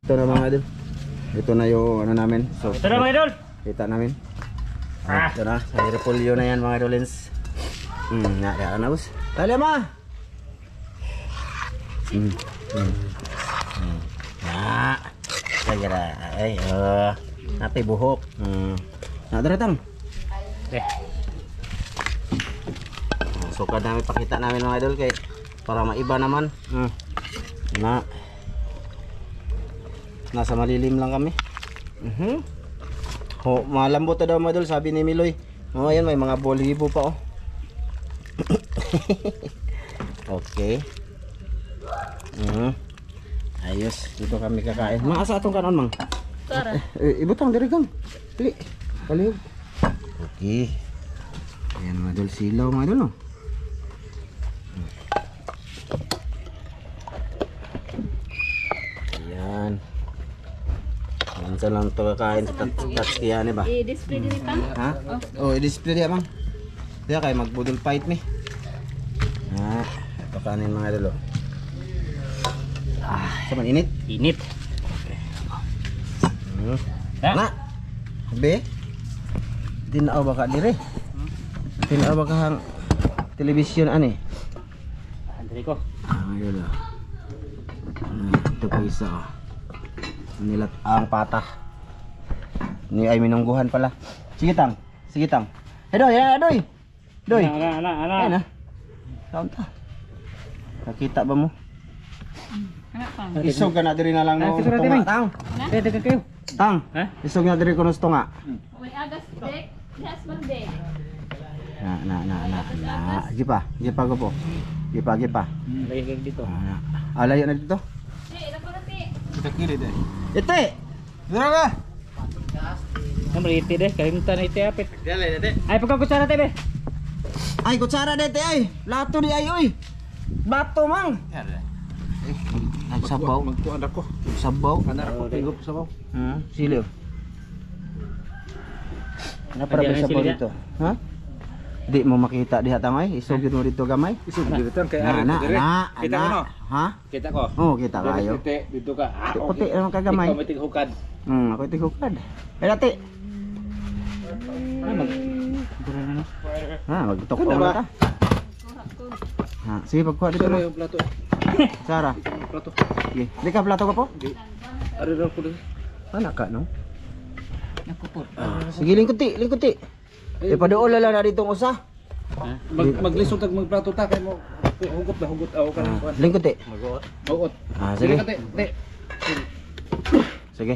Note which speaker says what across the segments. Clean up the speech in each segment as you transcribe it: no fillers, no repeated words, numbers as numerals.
Speaker 1: Ito na mga idol. Ito na yung ano namin. So,
Speaker 2: Ito na mga idol.
Speaker 1: kita namin. Ito na. Sa repolyo na yan mga idolins. Nada na bus. Dali ma. Kaya ay napi buhok. Nadaratang. So kada namin pakita namin mga idol kay para maiba naman. Nasa malilim lang kami. Malambot na daw mga idol, sabi ni Miloy. Ayan, may mga bolibo pa oh. Okay. Ayos, dito kami kakain. Mga asa atong kanon mang?
Speaker 3: Tara.
Speaker 1: Ibutang diri kang. Dili. Palihog. Okay. Ayan mga idol, silaw mga idol no. Ayan. Minsan lang ito kakain sa tatskiyan ba?
Speaker 3: I-display din ito.
Speaker 1: Ha? Oh, i-display diya bang? Diya kay magbudol fight mi. Ito kanin mga idol oh. Saman init?
Speaker 2: Init.
Speaker 1: Na. Be. Tinaaw baka dire. Tinaaw baka hang television ani.
Speaker 2: Andri ko.
Speaker 1: Ayun ah. Ito pa isa oh. Nilat ang patah. Ni ay minungguhan pala. Sige tang. Sige tang. Doy, doy. Doy.
Speaker 2: Ana.
Speaker 1: Ayun ah. Kaon ta. Nakita ba mo? Isog ka na diri na lang no. Tunga tang.
Speaker 2: Pwede ka kayo.
Speaker 1: Tang. Isog na diri kuno tunga.
Speaker 3: May agas dek. Yes, mandek.
Speaker 1: Na. Gipa ko po. Gipa.
Speaker 2: Lagay dito.
Speaker 1: Alayo na dito.
Speaker 3: Dako na ti.
Speaker 1: Kita kiri deh. Ite. Dira ka.
Speaker 2: Nomor iti deh, kalimutan iti apit.
Speaker 1: Dali dete.
Speaker 2: Ay pagkakutsara tebe.
Speaker 1: Ay kutsara dete ay. Plato di ay oy. Bato mang. Nagsabaw.
Speaker 4: Magtuan ako.
Speaker 1: Sabaw.
Speaker 4: Anak ako tingop sabaw.
Speaker 1: Siliw. Ano para
Speaker 2: Andiyan
Speaker 1: may
Speaker 2: ang
Speaker 1: sabaw
Speaker 2: sili
Speaker 1: dito? Ha? Di mo makita diha tangay. Isog mo dito gamay.
Speaker 4: Isog dito kay
Speaker 1: Na.
Speaker 4: Kita ko no.
Speaker 1: Ha?
Speaker 4: Kita ko.
Speaker 1: Oh, kita kayo.
Speaker 4: Dito ka.
Speaker 1: Puti naman kagamay.
Speaker 4: Ikaw may tighukad.
Speaker 1: Ako tigukad. Eh dati. Magtok
Speaker 4: Ano
Speaker 1: na
Speaker 4: ba?
Speaker 1: ta. Sige pagkuha dito
Speaker 4: Sara
Speaker 1: na.
Speaker 4: yung plato.
Speaker 1: Sara.
Speaker 4: Plato.
Speaker 1: Sige. Di ka plato ka po?
Speaker 4: Ari ra ko dito.
Speaker 1: Anak ka no?
Speaker 2: Nakupot.
Speaker 1: Sige lingkuti. Paduol lang na ditong usa.
Speaker 4: Maglisod tag magplato ta kay mo hugot aw ka nang kuan.
Speaker 1: Lingkuti.
Speaker 4: Hugot.
Speaker 1: Sige.
Speaker 4: Kate.
Speaker 1: Sige.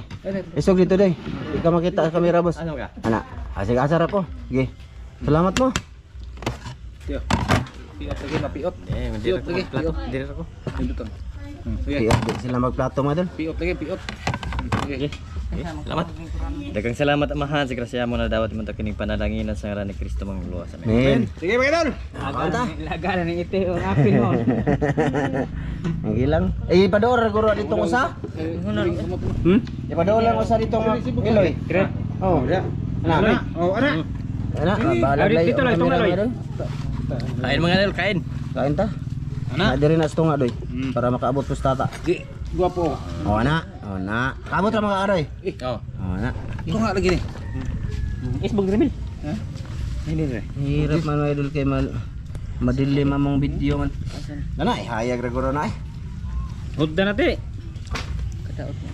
Speaker 1: Isog dito day. Di ka makita sa camera boss.
Speaker 4: Ano ka?
Speaker 1: Anak. Sige asar ako. Sige. Salamat mo.
Speaker 4: Tiyo. Piot lagi mapiot. Piot lagi.
Speaker 2: Diri ko.
Speaker 4: Dito. Sige.
Speaker 1: Di sila magplato mga dol.
Speaker 4: Piot lagi piot. Sige.
Speaker 2: Salamat. Daghang salamat amahan sa grasya mo na dawat mo ta kining panalangin sa ngaran ni Kristo mangluwas.
Speaker 1: Men.
Speaker 4: Sige mga idol.
Speaker 1: Anta.
Speaker 2: Lagalan ni iti o apil mo.
Speaker 1: Ang gilang. Paduol ra guro ditong usa. Ipaduol lang usa ditong Iloy.
Speaker 2: Dire.
Speaker 1: Oh, dia. Anak.
Speaker 4: Oh, anak.
Speaker 1: Anak, balag lay.
Speaker 2: Dito lang, itong Iloy. Kain mga idol, kain.
Speaker 1: Kain ta.
Speaker 4: Anak.
Speaker 1: Diri na stunga doy. Para makaabot pustata.
Speaker 4: Di guwapo.
Speaker 1: Oh, anak. Kabot ra mga aroy.
Speaker 2: Oh.
Speaker 1: Oh, anak.
Speaker 4: Ito nga lagi ni.
Speaker 2: Isbog remil.
Speaker 4: Ha? Hindi re.
Speaker 1: Hirap man mga idol kay madilim among video man. Nanay, hayag ra guro na ay.
Speaker 2: Hudda nati. Kadaot mo.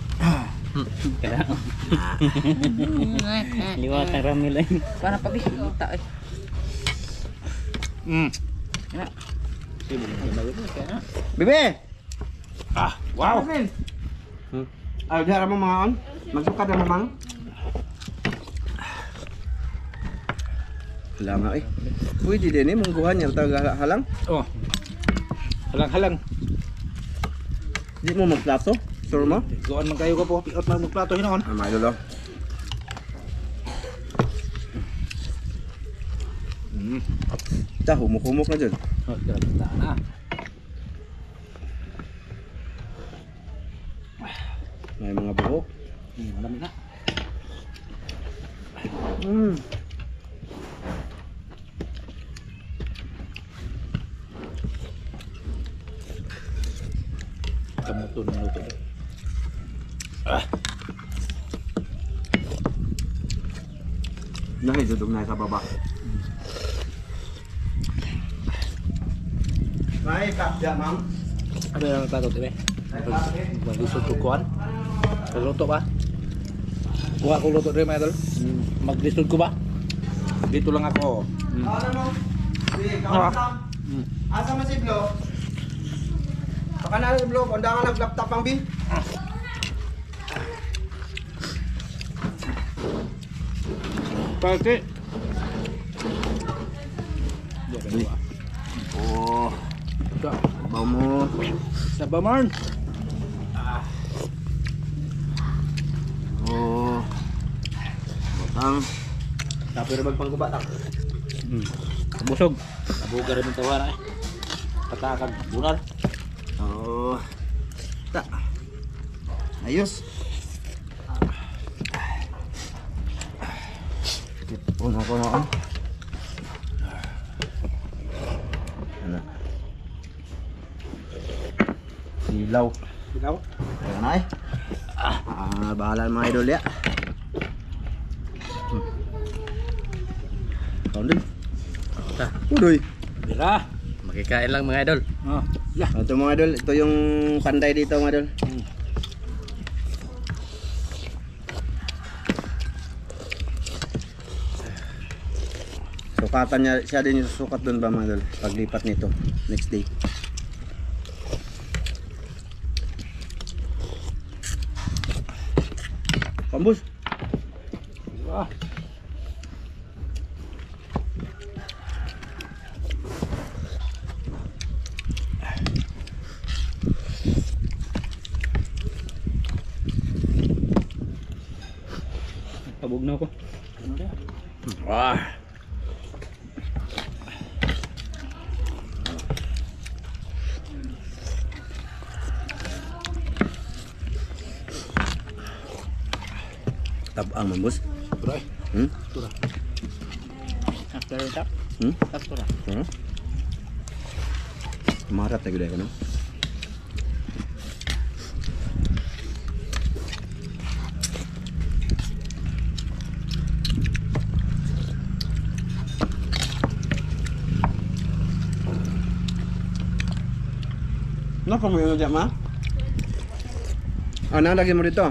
Speaker 2: Kadaot. Liwat ang ramil ay.
Speaker 3: Para pabihita eh.
Speaker 1: Bibi.
Speaker 4: Wow.
Speaker 1: Ay, diha ra mo mga on. Magsukad ra mo mang. Lama eh. Pwede din eh mungguhan yang taga halang.
Speaker 4: Oh. Halang.
Speaker 1: Di mo magplato. Sure mo?
Speaker 4: Goan man kayo ko po. Piot man magplato hinon.
Speaker 1: May lolo. Humuk-humuk na dyan.
Speaker 4: Na.
Speaker 1: May mga buhok.
Speaker 4: Madami na. Kamuto ng luto.
Speaker 1: Nahidudog na sa baba. May kapja, ma'am.
Speaker 4: Ano yung plato din eh? Maglisod ko kuhan. Luto ba? Kuha ko luto rin mga idol. Maglisod ko ba? Dito lang ako.
Speaker 1: Ano mo? Sige, kawan lang. Asa man si Blo? Baka na si Blo, kunda nga nag-laptop ang bin.
Speaker 4: Pati.
Speaker 1: Oh, bawa mo.
Speaker 4: Saba man.
Speaker 1: Oh. Botang. Tapi rin magpanggubat ang.
Speaker 4: Busog. Nabuga rin yung tawa na eh. Patakag. Bunar.
Speaker 1: Oh. Ta. Ayos. Puno ko na. Ano? Silaw.
Speaker 4: Ikaw?
Speaker 1: Ayan na eh. Bahala mga idol ya. Kaon din.
Speaker 2: Ta,
Speaker 1: Udoy.
Speaker 4: Bira.
Speaker 2: makikain lang mga idol.
Speaker 4: Oh. Yeah.
Speaker 1: Ito mga idol, ito yung panday dito mga idol. Sukatan niya, siya din yung susukat doon ba mga idol, paglipat nito, next day. Pambus.
Speaker 4: Ah. Pabog na ako.
Speaker 1: Wah. Tabang mambus.
Speaker 4: Turay.
Speaker 1: Hmm?
Speaker 4: Tura. After that.
Speaker 1: Hmm?
Speaker 4: After.
Speaker 1: Hmm? Marat na gulay ko no? Ano pa mo yun dyan, ma? Ano, lagyan mo dito?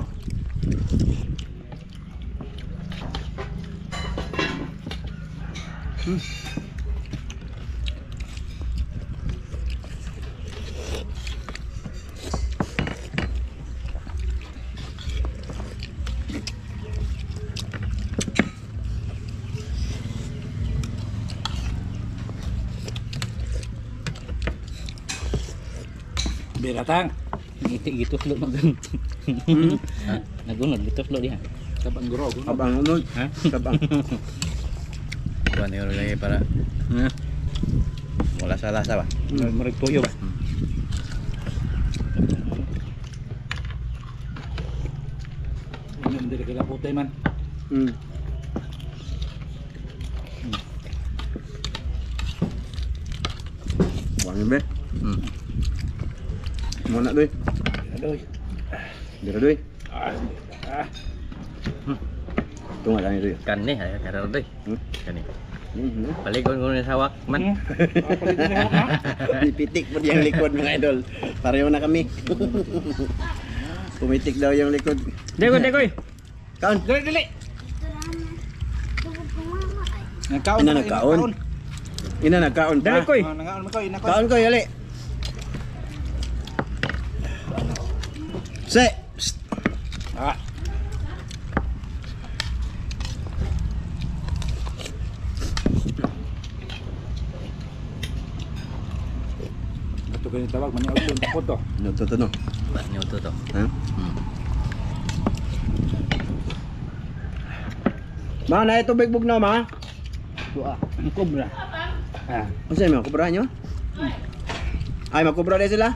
Speaker 4: Biratang. Gitu lo magun. Nagunod gitu lo dia. Kabang guro.
Speaker 1: Abang unod.
Speaker 4: Ha?
Speaker 1: Kabang.
Speaker 2: Kuha niyo lagi para wala sa lasa ba?
Speaker 4: Marig tuyo ba? Ini menjadi kila putih man.
Speaker 1: Hmm. Wangi be. Mau nak doy?
Speaker 4: Aduh.
Speaker 1: Dira doy.
Speaker 4: Ah.
Speaker 1: Tunggu lang doy.
Speaker 2: Kan nih, karena deh.
Speaker 1: Hmm?
Speaker 2: Kan nih.
Speaker 1: Mhm.
Speaker 2: Balik ko sa hawak man.
Speaker 1: Pitik po yung likod mga idol. Pareho na kami. Pumitik daw yung likod.
Speaker 2: Dekoy.
Speaker 1: Kaon.
Speaker 4: Dili. Nagkaon.
Speaker 1: Ina nagkaon. Ina nagkaon pa.
Speaker 2: Dali koy.
Speaker 4: Nangaon mo ko, ina ko.
Speaker 1: Kaon ko yali. Se. Psst.
Speaker 4: Ah. Ito kayo tawag, maniaw yung takot to.
Speaker 1: No, to no.
Speaker 2: Ba niyo to.
Speaker 1: Ha? Ma, na ito bigbog na ma.
Speaker 4: Tuwa. Ang kubra. Ah.
Speaker 1: Ano sa'yo mga kubra nyo? Ay, magkubra din sila?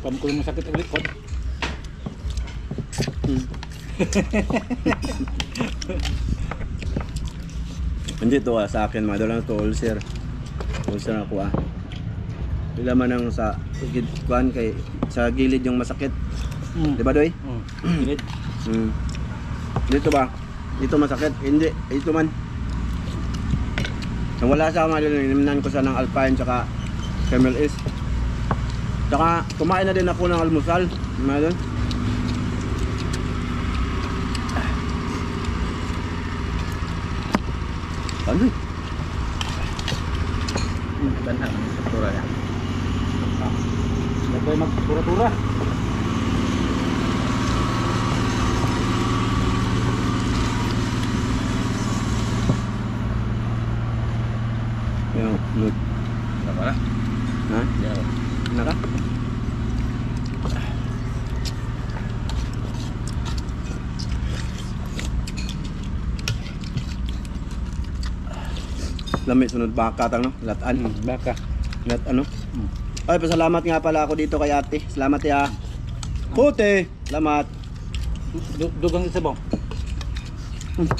Speaker 4: Pamkulong mo sakit ang likod.
Speaker 1: Hindi to sa akin mga idol. Ano to, ulcer. Ulcer ako Ilaman ng sa kuan kay sa gilid yung masakit. Di ba, Doy?
Speaker 4: Gilid.
Speaker 1: Dito ba? Dito masakit? Hindi. Ito man. Nang wala sa mga inimnan ko sa ng Alpine tsaka Camel S. Tsaka kumain na din ako ng almusal. Mga doon. Ano eh?
Speaker 4: Tanhang ang struktura niya. Huwag kayo magtura-tura.
Speaker 1: Yung mood.
Speaker 4: Apa na?
Speaker 1: Ha?
Speaker 4: Ya.
Speaker 1: Naka? Lami sunod baka tang no? Latan.
Speaker 4: Baka.
Speaker 1: Lat ano? Ay, pasalamat nga pala ako dito kay ate. Salamat ya. Puti. Salamat.
Speaker 4: Dugang isa bong.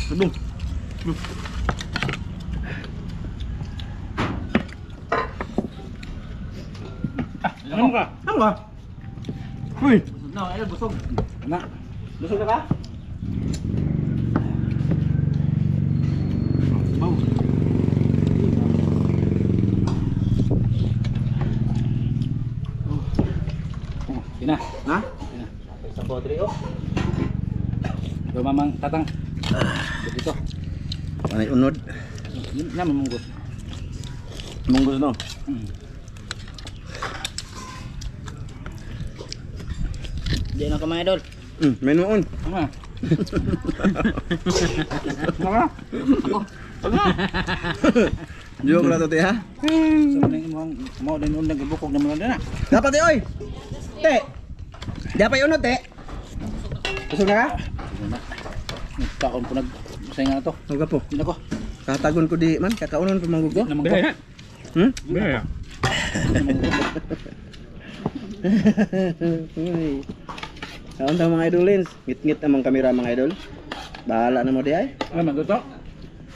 Speaker 1: Sabong.
Speaker 4: Ano ka?
Speaker 1: Ano ba? Uy,
Speaker 4: No, ay busog.
Speaker 1: na. Busog na ka?
Speaker 4: Mau. Ina.
Speaker 1: Ha?
Speaker 4: Ina. Sa podre oh. Do mamang tatang. Dito.
Speaker 1: Panay unod.
Speaker 4: Yun na mamunggot.
Speaker 1: Munggos no.
Speaker 2: Di na kamay idol.
Speaker 1: May noon.
Speaker 4: Ano?
Speaker 1: Joke lang to te ha.
Speaker 4: Sa nang mo din unang ibukog naman na.
Speaker 1: Dapat eh oy. Te. Dapat unod te. Busog na ka?
Speaker 4: Taon ko nag sayang na to.
Speaker 1: Huwag po.
Speaker 4: Hindi ko.
Speaker 1: Katagon ko di man. Kakaunon pa manggugo.
Speaker 4: Namang ko.
Speaker 1: Hmm? Uy. Kaon tang mga idolins. Ngit-ngit amang kamera mga idol. Bahala na mo di ay.
Speaker 4: Ano man to?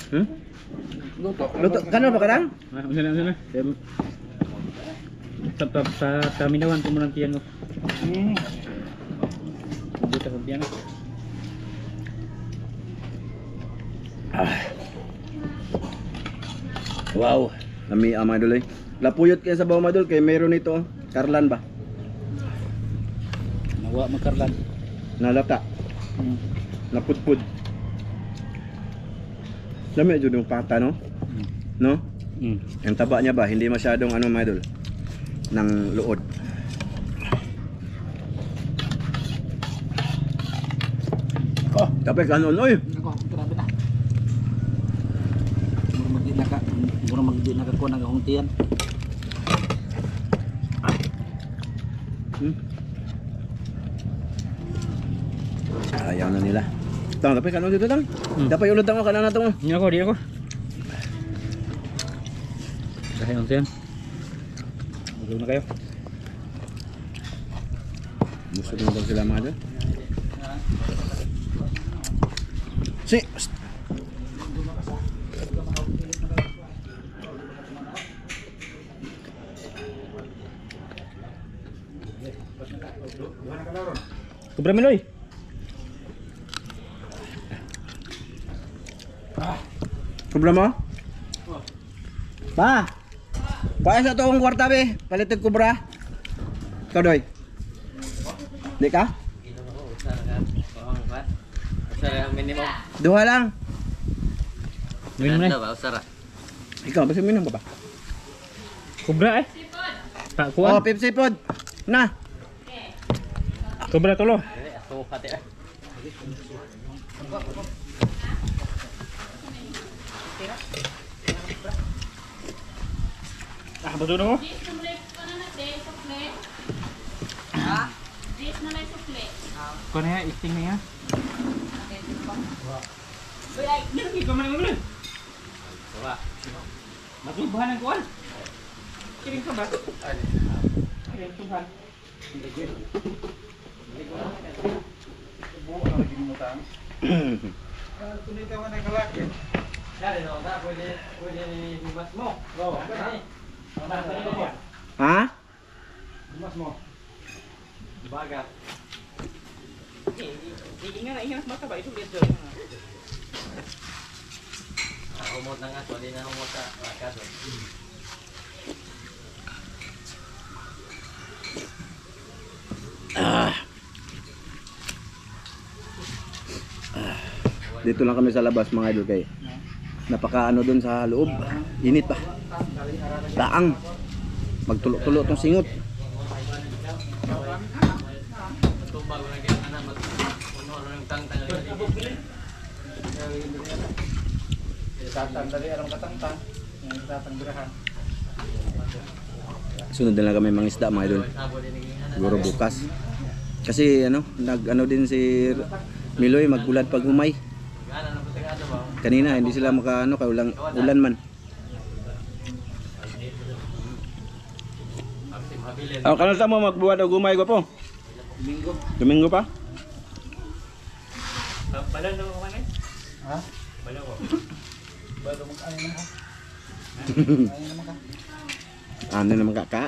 Speaker 1: Hmm?
Speaker 4: Luto.
Speaker 1: Luto. Kano ba kadang?
Speaker 2: Sana. Sa taminawan ko mo ng tiyan ko. Buta ko tiyan.
Speaker 1: Wow. Lami ang mga idol eh. Lapuyot kaya sa bawang mga idol kay meron ito. Karlan ba?
Speaker 4: Nawa magkarlan.
Speaker 1: Nalata. Napudpud. Lami jud yung pata no? No? Ang taba niya ba hindi masyadong ano mga idol ng luod.
Speaker 4: Oh,
Speaker 1: Tapos kanon oy.
Speaker 4: ako grabe na. Mura magdi nakakuha ng kahungtian.
Speaker 1: Ayaw na nila. Tang, tapi kanon dito tang. Dapat ulod tang kanan na to.
Speaker 2: Di ako. Dahil ang tiyan. Busog na kayo.
Speaker 1: Busog na daw sila mga idol. Si.
Speaker 2: Kubra Meloy.
Speaker 1: Kubra mo? Pa. Paes sa toong kwarta be, palitig kubra. Kadoy. Di ka?
Speaker 2: Minimum.
Speaker 1: Duha lang.
Speaker 2: Minimum na.
Speaker 3: ba? Usara.
Speaker 1: Ikaw, basta minum ka ba?
Speaker 2: Kubra eh. Tak
Speaker 1: Oh,
Speaker 2: kuan.
Speaker 1: Pepsi pod. Na.
Speaker 2: Kubra tolo. Betul mo? Kau ni isting ni ya. Ni kau mana mana? Wah. Masuk bahan yang kuat. Kirim ke bas. Kirim Tuhan. Dari no, tak boleh ni mas mo. Oh, ni. Mana tadi dia?
Speaker 1: Ha?
Speaker 4: Mas mo. Baga.
Speaker 2: Ingat ingat mata ba itu lihat dulu. Umot na nga, sorry na umot sa kaso.
Speaker 1: Dito lang kami sa labas mga idol kay napakaano dun sa loob. Init pa. Daang. Magtulo-tulo tong singot.
Speaker 2: Tumbag na kaya na mag-uno ng tang-tang.
Speaker 4: Tatang dali arang katangtang. Yung tatang birahan.
Speaker 1: Sunod na lang kami mga isda mga idol. Siguro bukas. Kasi nag din si Miloy magbulat pag humay. Kanina hindi sila kay ulan man. Kanal sa mo magbuhat og humay ko po. Domingo pa?
Speaker 2: Balaw na mo man.
Speaker 4: Ha?
Speaker 2: Balaw ko.
Speaker 4: Bago mag-ano naman ka? Ano naman ka?
Speaker 1: Ano naman kaka?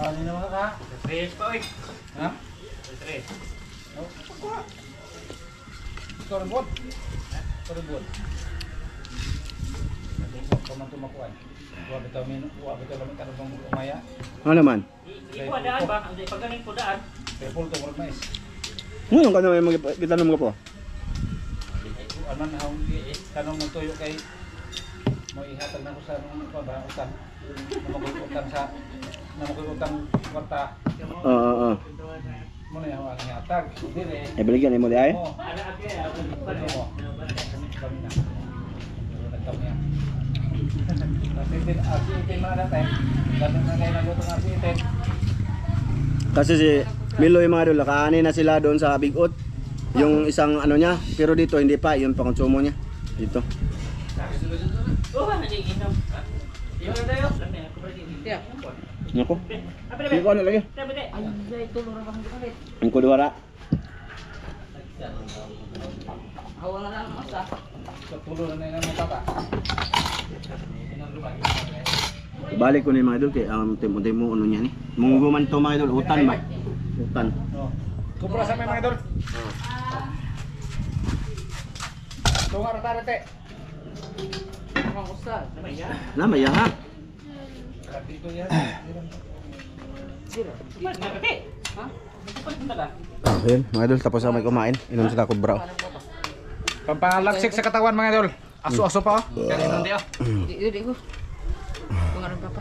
Speaker 4: Ano naman ka?
Speaker 2: Tres pa oy.
Speaker 4: Ha?
Speaker 2: Tres.
Speaker 4: Oh, pagkuha. Storyboard. Storyboard. Huwag ka man tumakuan. Huwag bitaw lang karabang umaya.
Speaker 1: Ano naman?
Speaker 2: Ipo daan ba? Ang paggaling po daan.
Speaker 4: Kaya pull to work mais.
Speaker 1: Ngayon ka naman gitanong mo po.
Speaker 4: Ano na akong kanong magtuyo kay mo ihatag na ko sa utang. Utang kwarta.
Speaker 1: Oo.
Speaker 4: Mo na yung ang ihatag. Dire.
Speaker 1: Ay baligyan mo di ay.
Speaker 4: Mo.
Speaker 2: Ala agi ako
Speaker 4: Ano mo? Kami na. Nagkami yan. Kasi itin mga natin. Ganun na ngayon ang luto ng itin.
Speaker 1: Kasi si Miloy mga idol, kaani na sila doon sa Bigot. Yung isang niya, pero dito hindi pa, yung pangkonsumo niya. Dito.
Speaker 2: Oh, ano yung inom? Yung ano tayo?
Speaker 3: Yeah.
Speaker 1: Nako. Hindi ko ano lagi.
Speaker 3: Ay, tulong ra bang dito.
Speaker 1: Ang kuduwara.
Speaker 3: Hawa na lang masa.
Speaker 4: Tulo na yung mga bata.
Speaker 1: Balik ko ni mga idol kay ang timo niya ni. Munggo man to mga idol, utan ba? Utan.
Speaker 4: Kumpara sa mga idol. Tunga rata rate.
Speaker 3: Ang usa.
Speaker 1: Na maya ha.
Speaker 4: Dito yan.
Speaker 2: Nakati.
Speaker 3: Ha?
Speaker 2: Punta ka.
Speaker 1: Ayun, mga idol tapos na may kumain. Inom sila kubraw.
Speaker 4: Pampalaksik sa katawan mga idol. Aso-aso pa.
Speaker 2: Kanin tayo.
Speaker 3: Di ko. Pangalan papa.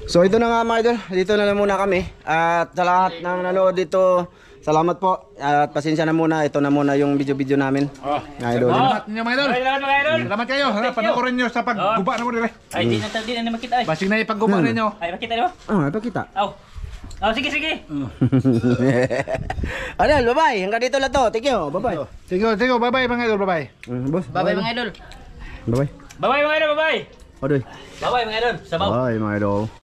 Speaker 1: So ito na nga mga idol, dito na lang muna kami. At sa lahat ng nanood dito, salamat po. At pasensya na muna, ito na muna yung video-video namin. Mga idol.
Speaker 4: Salamat ninyo mga idol.
Speaker 2: Salamat mga idol.
Speaker 4: Salamat kayo. Panoorin nyo sa pagguba na mo dire.
Speaker 2: Ay, di na makita ay.
Speaker 4: Basig na ipagguba ninyo.
Speaker 2: Ay, makita di ba?
Speaker 1: Oh, ito kita.
Speaker 2: Aw. Aw, sige sige.
Speaker 1: Adel, bye-bye. Hanggang dito lang to. Thank you. Bye-bye.
Speaker 4: Sige, bye-bye mga idol, bye-bye.
Speaker 1: Boss.
Speaker 3: Bye-bye mga idol.
Speaker 1: Bye-bye.
Speaker 2: Bye-bye mga idol, bye-bye.
Speaker 1: Odoy.
Speaker 2: Bye-bye mga idol. Sabaw.
Speaker 1: Bye mga idol.